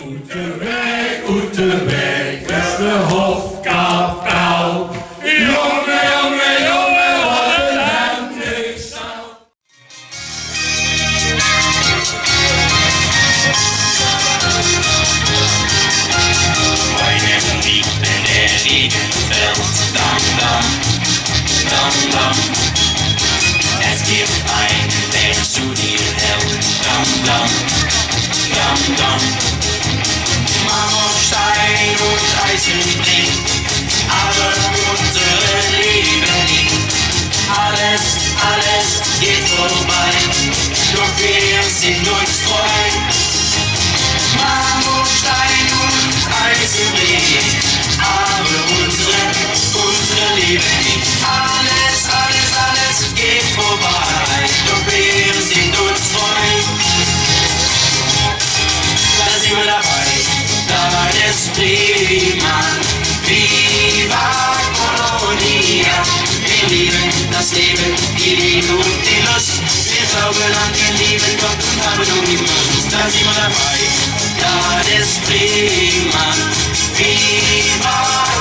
Unterweg, beste Hofgabau. Junge, Junge, Junge, wat een hemdingsau. Heute liegt in der Regenwelt, dam, dam, dam, dam. Es gibt einen, der zu dir hält, dam, dam, dam, dam. Marmorstein und Eisenring, aber unsere Leben nicht. Alles, alles geht vorbei, doch wir sind uns treu. Marmorstein und Eisenring, aber unsere Leben nicht. Alles, alles, alles geht vorbei, doch wir sind uns treu. Da sind wir dabei. Das prima, viva Colonia. Wir lieben das Leben, die Liebe und die Lust. Wir glauben an den lieben Gott und haben nur die Lust. Da sind wir dabei, ja, das prima, viva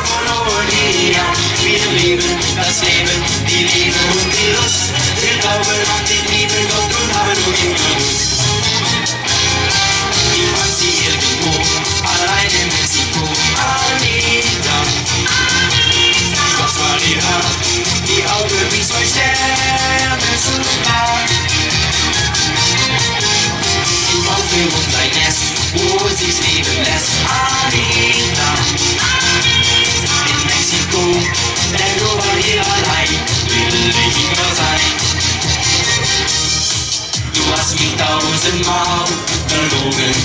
Colonia. Wir lieben das Leben, die Liebe und die Lust. Wir glauben an den lieben Gott und haben nur die Lust. Ich fand sie irgendwo allein in Mexiko, Anita. Das war die Nacht, die Augen wie zwei Sterne so klar. Im Baumfeld und ein Nest, wo sich's leben lässt, Anita. In Mexiko, denn nur bei ihr allein will ich immer sein. Du hast mich tausendmal verlogen,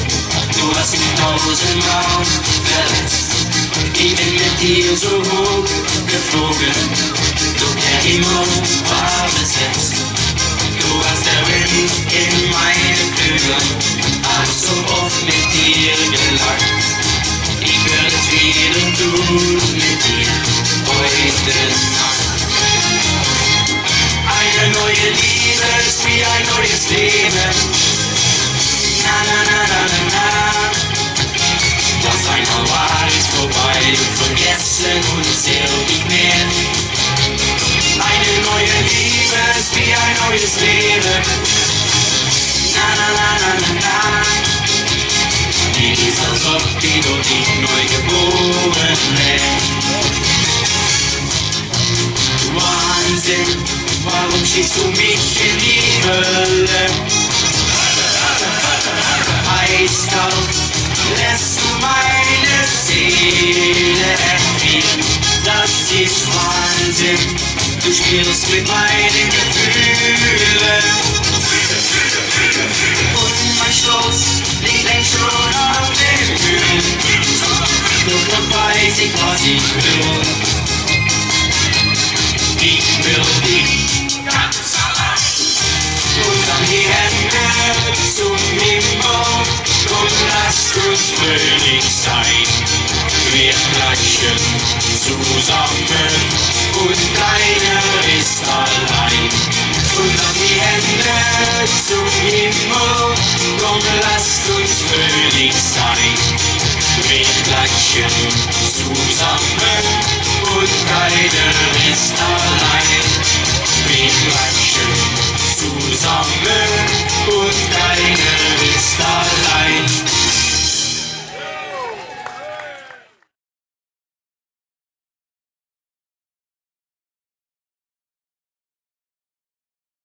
du hast mich tausendmal verletzt. Ich bin mit dir so hoch geflogen, doch der Himmel war besetzt. Du hast der Wind in meine Flügel, hab so oft mit dir gelacht. Ich würde es wieder tun mit dir heute Nacht. Eine neue Liebe ist wie ein neues Leben. Na, na, na, na, na, na. Was einmal war, ist vorbei und vergessen uns ewig mehr. Eine neue Liebe ist wie ein neues Leben. Na, na, na, na, na, na. Die ist, als ob die dort nicht neu geboren wäre. Wahnsinn, warum schickst du mich in die Hölle? Eiskalt lässt du meine Seele erfrieren. Das ist Wahnsinn, du spielst mit meinen Gefühlen. Und mein Stolz liegt längst schon auf dem Müll. Doch dann weiß ich, was ich will. Ich will dich ganz allein. Und dann die Hände zum Himmel. Und lasst uns fröhlich sein. Wir klatschen zusammen und keiner ist allein. Und dann die Hände zum Himmel. Und lasst uns fröhlich sein. Wir klatschen zusammen und keiner ist allein.